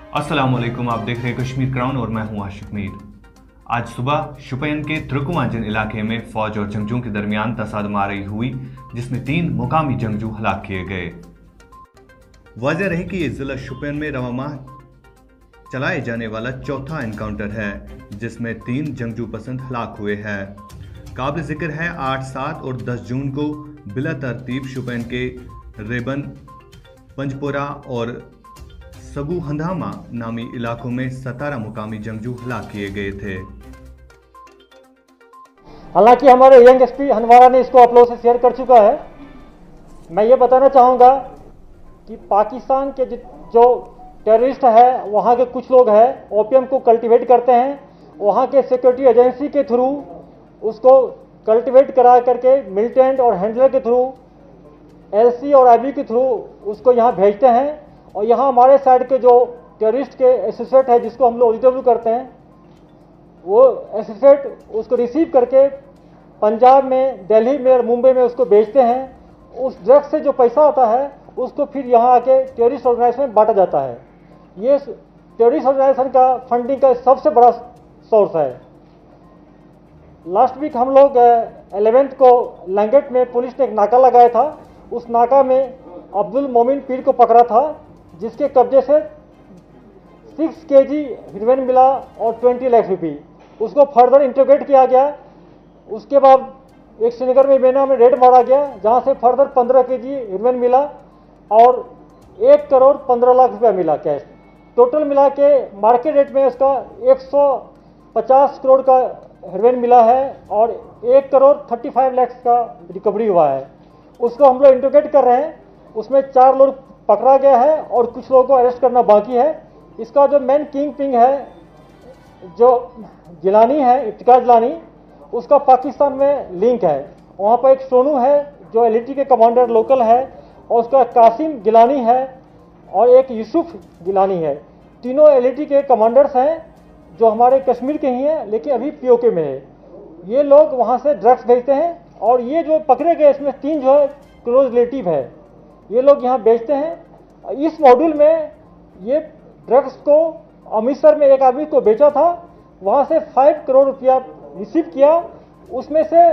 अस्सलाम वालेकुम, आप देख रहे हैं कश्मीर क्राउन और मैं हूं आशिक मीर। आज सुबह शोपियान के तुर्कमांजन इलाके में फौज और जंगजुओं के दरमियान तसादमारी हुई, जिसमें 3 मुकामी जंगजू हलाक किए गए। वाज़ेह रहे कि ये जिला शोपियान में रवा माह चलाए जाने वाला चौथा एनकाउंटर है, जिसमें 3 जंगजू पसंद हलाक हुए हैं। काबिल जिक्र है 8, 7 और 10 जून को बिला तरतीब शोपियान के रेबन, पंजपोरा और सबू हंधामा नामी इलाकों में 17 मुकामी जंगजू हलाक किए गए थे। हालांकि हमारे यंग एसपी हनवारा ने इसको आप लोगों से शेयर कर चुका है। मैं ये बताना चाहूँगा कि पाकिस्तान के जो टेररिस्ट है, वहाँ के कुछ लोग हैं ओपीएम को कल्टीवेट करते हैं, वहाँ के सिक्योरिटी एजेंसी के थ्रू उसको कल्टीवेट करा करके मिलिटेंट और हैंडलर के थ्रू, एलसी और आईबी के थ्रू उसको यहाँ भेजते हैं। और यहाँ हमारे साइड के जो टेररिस्ट के एसोसिएट है, जिसको हम लोग ODW करते हैं, वो एसोसिएट उसको रिसीव करके पंजाब में, दिल्ली में और मुंबई में उसको बेचते हैं। उस ड्रग्स से जो पैसा आता है उसको फिर यहाँ आके टेररिस्ट ऑर्गेनाइजेशन में बांटा जाता है। ये टेररिस्ट ऑर्गेनाइजेशन का फंडिंग का सबसे बड़ा सोर्स है। लास्ट वीक हम लोग 11th को लंगेट में पुलिस ने एक नाका लगाया था। उस नाका में अब्दुल मोमिन पीर को पकड़ा था, जिसके कब्जे से 6 kg हीरोइन मिला और 20 लाख रुपये। उसको फर्दर इंटरोगेट किया गया। उसके बाद एक श्रीनगर में बेना में रेड मारा गया, जहां से फर्दर 15 kg हीरोइन मिला और 1 करोड़ 15 लाख रुपया मिला कैश। टोटल मिला के मार्केट रेट में उसका 150 करोड़ का हीरोइन मिला है और 1 करोड़ 35 लाख का रिकवरी हुआ है। उसको हम लोग इंटरोगेट कर रहे हैं। उसमें 4 लोग पकड़ा गया है और कुछ लोगों को अरेस्ट करना बाकी है। इसका जो मेन किंग पिंग है, जो जिलानी है, इफ्तिकार जिलानी, उसका पाकिस्तान में लिंक है। वहाँ पर एक सोनू है जो एलईटी के कमांडर लोकल है, और उसका कासिम गिलानी है और एक यूसुफ गिलानी है। तीनों एलईटी के कमांडर्स हैं जो हमारे कश्मीर के ही हैं, लेकिन अभी पीओके में है। ये लोग वहाँ से ड्रग्स भेजते हैं और ये जो पकड़े गए इसमें 3 जो है क्लोज रिलेटिव है। ये लोग यहाँ बेचते हैं। इस मॉड्यूल में ये ड्रग्स को अमृतसर में एक आदमी को बेचा था, वहाँ से 5 करोड़ रुपया रिसीव किया। उसमें से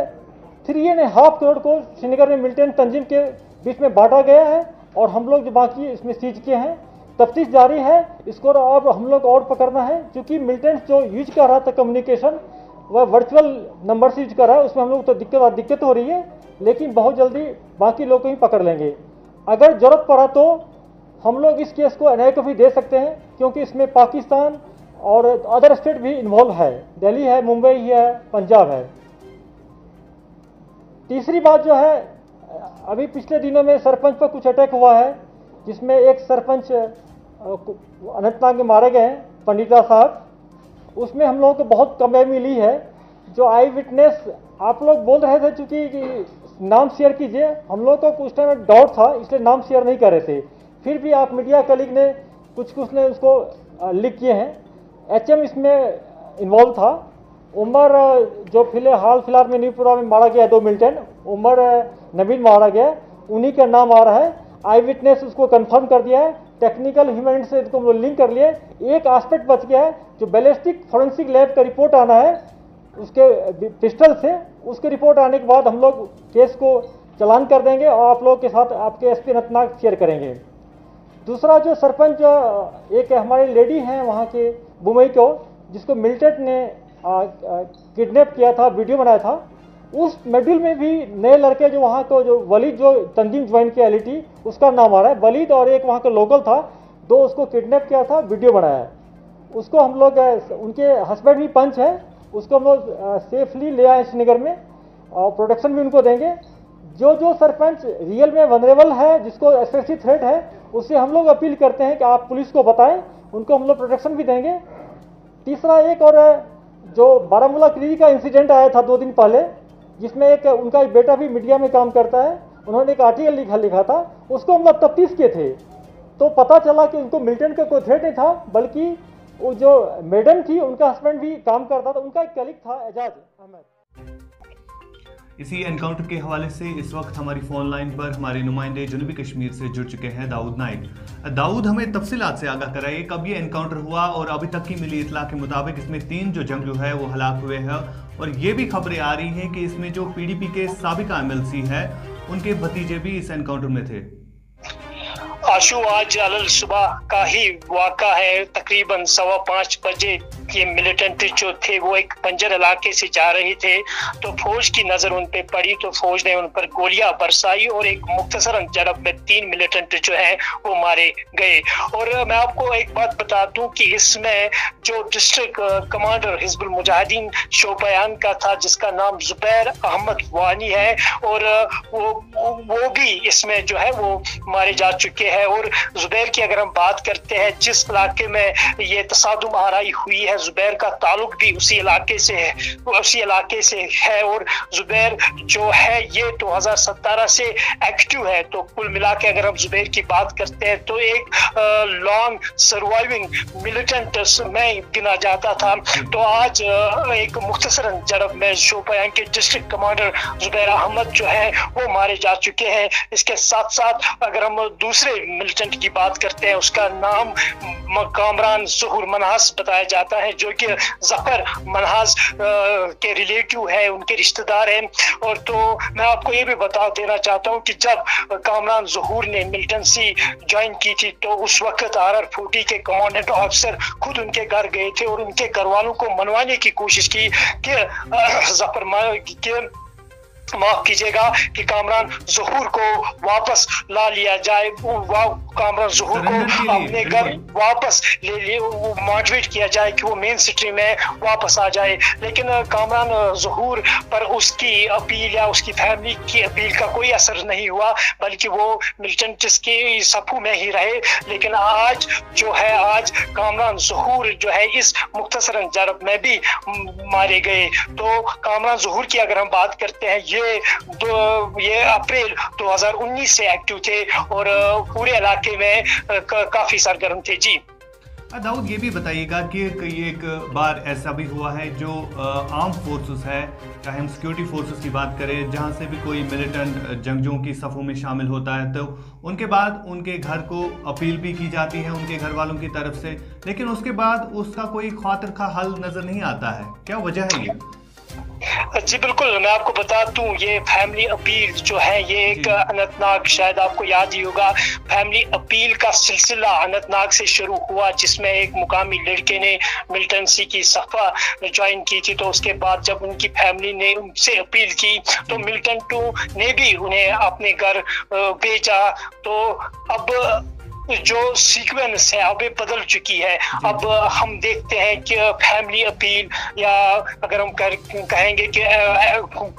3.5 करोड़ को श्रीनगर में मिलिटेंट तंजीम के बीच में बांटा गया है और हम लोग जो बाकी इसमें सीज किए हैं। तफ्तीश जारी है। इसको अब हम लोग और पकड़ना है, क्योंकि मिलिटेंट जो यूज कर रहा था कम्युनिकेशन, वह वर्चुअल नंबर से यूज कर रहा है। उसमें हम लोग तो दिक्कत हो रही है, लेकिन बहुत जल्दी बाकी लोग को ही पकड़ लेंगे। अगर जरूरत पड़ा तो हम लोग इस केस को एनआईए को भी दे सकते हैं, क्योंकि इसमें पाकिस्तान और अदर स्टेट भी इन्वॉल्व है। दिल्ली है, मुंबई है, पंजाब है। तीसरी बात जो है, अभी पिछले दिनों में सरपंच पर कुछ अटैक हुआ है, जिसमें एक सरपंच अनंतनाग में मारे गए हैं, पंडिता साहब। उसमें हम लोगों को बहुत कामयाबी मिली है। जो आई विटनेस आप लोग बोल रहे थे, चूंकि नाम शेयर कीजिए, हम लोग को कुछ टाइम डाउट था, इसलिए नाम शेयर नहीं कर रहे थे। फिर भी आप मीडिया कलीग ने कुछ ने उसको लिख किए हैं। HM इसमें इन्वॉल्व था। उमर जो फिलहाल में न्यूपुरा में मारा गया, 2 मिलिटेंट, उमर नबील मारा गया, उन्हीं का नाम आ रहा है। आई विटनेस उसको कंफर्म कर दिया है। टेक्निकल ह्यूमन से इसको हम लोग लिंक कर लिए। एक एस्पेक्ट बच गया है, जो बैलिस्टिक फोरेंसिक लैब का रिपोर्ट आना है उसके पिस्टल से। उसकी रिपोर्ट आने के बाद हम लोग केस को चालान कर देंगे और आप लोगों के साथ आपके एसपी अनंतनाग शेयर करेंगे। दूसरा जो सरपंच, एक हमारी लेडी हैं वहाँ के बुमई को, जिसको मिलिटेंट ने किडनैप किया था, वीडियो बनाया था। उस मेड्यूल में भी नए लड़के जो वहाँ को, जो वलीद जो तंजीम ज्वाइन किया एलईटी, उसका नाम आ रहा है। वलीद और एक वहाँ का लोकल था, 2 उसको किडनैप किया था, वीडियो बनाया है। उसको हम लोग, उनके हस्बैंड भी पंच है, उसको हम लोग सेफली ले आए श्रीनगर में और प्रोटेक्शन भी उनको देंगे। जो सरपंच रियल में वनरेबल है, जिसको एस्पेसिफिक थ्रेट है, उससे हम लोग अपील करते हैं कि आप पुलिस को बताएं, उनको हम लोग प्रोटेक्शन भी देंगे। तीसरा एक और जो बारामूला क्रीरी का इंसिडेंट आया था 2 दिन पहले, जिसमें उनका एक बेटा भी मीडिया में काम करता है, उन्होंने एक आर्टिकल लिखा था, उसको हम लोग तफ्तीश किए थे। तो पता चला कि उनको मिलिटेंट का कोई थ्रेट नहीं था, बल्कि वो जो मैडम थी, उनका हस्बैंड भी काम करता था, उनका एक कलीग था, एजाज अहमद। इसी एनकाउंटर के हवाले से इस वक्त हमारी फोन लाइन पर हमारे नुमाइंदे जनूबी कश्मीर से जुड़ चुके हैं दाऊद नाइक। दाऊद, हमें तफसीलात से आगाह कराइए, कब ये एनकाउंटर हुआ और अभी तक की मिली इतला के मुताबिक इसमें 3 जो जंगजू है वो हलाक हुए हैं और ये भी खबरें आ रही हैं कि इसमें जो PDP के साबिका MLC है उनके भतीजे भी इस एनकाउंटर में थे। आशु, आज अलल सुबह का ही वाक़ा है। तकरीबन 5:15 बजे ये मिलिटेंट जो थे वो एक बंजर इलाके से जा रहे थे तो फौज की नजर उन पे पड़ी तो फौज ने उन पर गोलियां बरसाई और एक मुख्तसरन झड़प में 3 मिलिटेंट जो हैं वो मारे गए। और मैं आपको एक बात बता दूं कि इसमें जो डिस्ट्रिक्ट कमांडर हिजबुल मुजाहिदीन शोपियान का था, जिसका नाम जुबैर अहमद वानी है, और वो भी इसमें जो है वो मारे जा चुके हैं। और जुबैर की अगर हम बात करते हैं, जिस इलाके में ये तसादुम आराई हुई है, जुबैर का ताल्लुक भी उसी इलाके से है और जुबैर जो है ये 2017 से एक्टिव है। तो कुल मिला के अगर हम जुबैर की बात करते हैं तो एक लॉन्ग सर्वाइविंग मिलिटेंट में गिना जाता था। तो आज एक मुख्तसरन झड़प में शोपियान के डिस्ट्रिक्ट कमांडर जुबैर अहमद जो है वो मारे जा चुके हैं। इसके साथ साथ अगर हम दूसरे मिलिटेंट की बात करते हैं, उसका नाम कामरान ज़हूर मनहास बताया जाता है, जो कि जफर मनहास के रिलेटिव है, उनके रिश्तेदार हैं। और तो मैं आपको ये भी बता देना चाहता हूँ कि जब कामरान ज़हूर ने मिलिटेंसी ज्वाइन की थी तो उस वक्त RR40 के कमांडेंट ऑफिसर खुद उनके घर गए थे और उनके घर वालों को मनवाने की कोशिश की कि माफ कीजिएगा कि कामरान ज़हूर को वापस ला लिया जाए, कामरान ज़हूर को अपने घर वापस ले लिए, मोटिवेट किया जाए कि वो मेन सिटी में वापस आ जाए। लेकिन कामरान ज़हूर पर उसकी अपील या उसकी फैमिली की अपील का कोई असर नहीं हुआ, बल्कि वो मिलिटेंट्स के सफू में ही रहे। लेकिन आज जो है, आज कामरान ज़हूर जो है इस मुख्तसरन झड़प में भी मारे गए। तो कामरान ज़हूर की अगर हम बात करते हैं, ये अप्रैल 2019 से एक्टिव थे और पूरे इलाके में काफी सरगर्म थे। जी दाऊद, ये भी बताइएगा कि एक बार ऐसा भी हुआ है जो आर्म फोर्सेस है, चाहे हम सिक्योरिटी फोर्सेस की बात करें, जहां से भी कोई मिलिटेंट जंगजुओं की सफ़ों में शामिल होता है तो उनके बाद उनके घर को अपील भी की जाती है उनके घर वालों की तरफ से, लेकिन उसके बाद उसका कोई खातिर का हल नज़र नहीं आता है। क्या वजह है ये? जी बिल्कुल, मैं आपको बता दूं, ये फैमिली अपील जो है ये एक अनंतनाग, शायद आपको याद ही होगा, फैमिली अपील का सिलसिला अनंतनाग से शुरू हुआ, जिसमें एक मुकामी लड़के ने मिलिटेंसी की सफ़ा ज्वाइन की थी। तो उसके बाद जब उनकी फैमिली ने उनसे अपील की तो मिलिटेंटों ने भी उन्हें अपने घर भेजा। तो अब जो सीक्वेंस है अब बदल चुकी है। अब हम देखते हैं कि फैमिली अपील, या अगर हम कहेंगे कि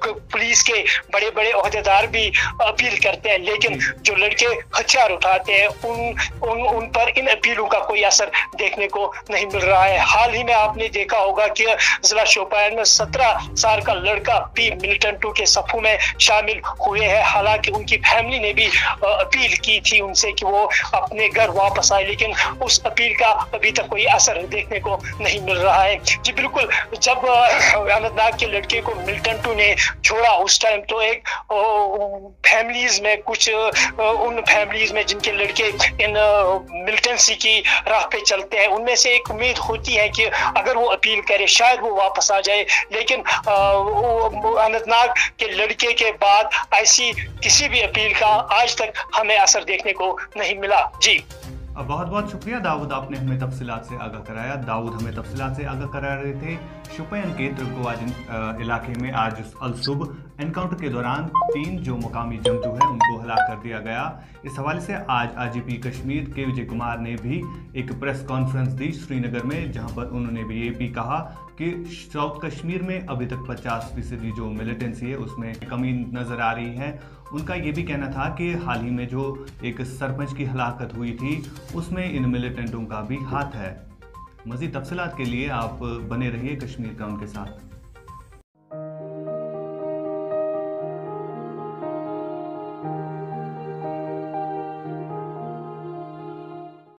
पुलिस के बड़े बड़े ओहदेदार भी अपील करते हैं, लेकिन जो लड़के हथियार उठाते हैं उन पर इन अपीलों का कोई असर देखने को नहीं मिल रहा है। हाल ही में आपने देखा होगा कि जिला शोपियान में 17 साल का लड़का भी मिलिटेंटों के सफों में शामिल हुए हैं। हालांकि उनकी फैमिली ने भी अपील की थी उनसे कि वो अपने घर वापस आए, लेकिन उस अपील का अभी तक कोई असर देखने को नहीं मिल रहा है। जी बिल्कुल, जब अनंतनाग के लड़के को मिलिटेंटों ने छोड़ा उस टाइम तो एक फैमिलीज में, कुछ उन फैमिलीज में जिनके लड़के इन मिलिटेंसी की राह पे चलते हैं, उनमें से एक उम्मीद होती है कि अगर वो अपील करे शायद वो वापस आ जाए। लेकिन अनंतनाग के लड़के के बाद ऐसी किसी भी अपील का आज तक हमें असर देखने को नहीं मिला। जी बहुत बहुत शुक्रिया दाऊद, आपने हमें तफसीलात से आगाह कराया। दाऊद हमें तफसीलात से आगाह करा रहे थे शोपियान के तुर्कवाजन इलाके में आज अल-सुबह एनकाउंटर के दौरान 3 जो मुकामी जंगजू हैं उनको हलाक कर दिया गया। इस हवाले से आज IGP कश्मीर के विजय कुमार ने भी एक प्रेस कॉन्फ्रेंस दी श्रीनगर में, जहां पर उन्होंने भी ये भी कहा कि साउथ कश्मीर में अभी तक 50% जो मिलिटेंसी है उसमें कमी नज़र आ रही है। उनका ये भी कहना था कि हाल ही में जो एक सरपंच की हलाकत हुई थी उसमें इन मिलिटेंटों का भी हाथ है। मज़ीद तफसीलात के लिए आप बने रहिए कश्मीर क्राउन के साथ।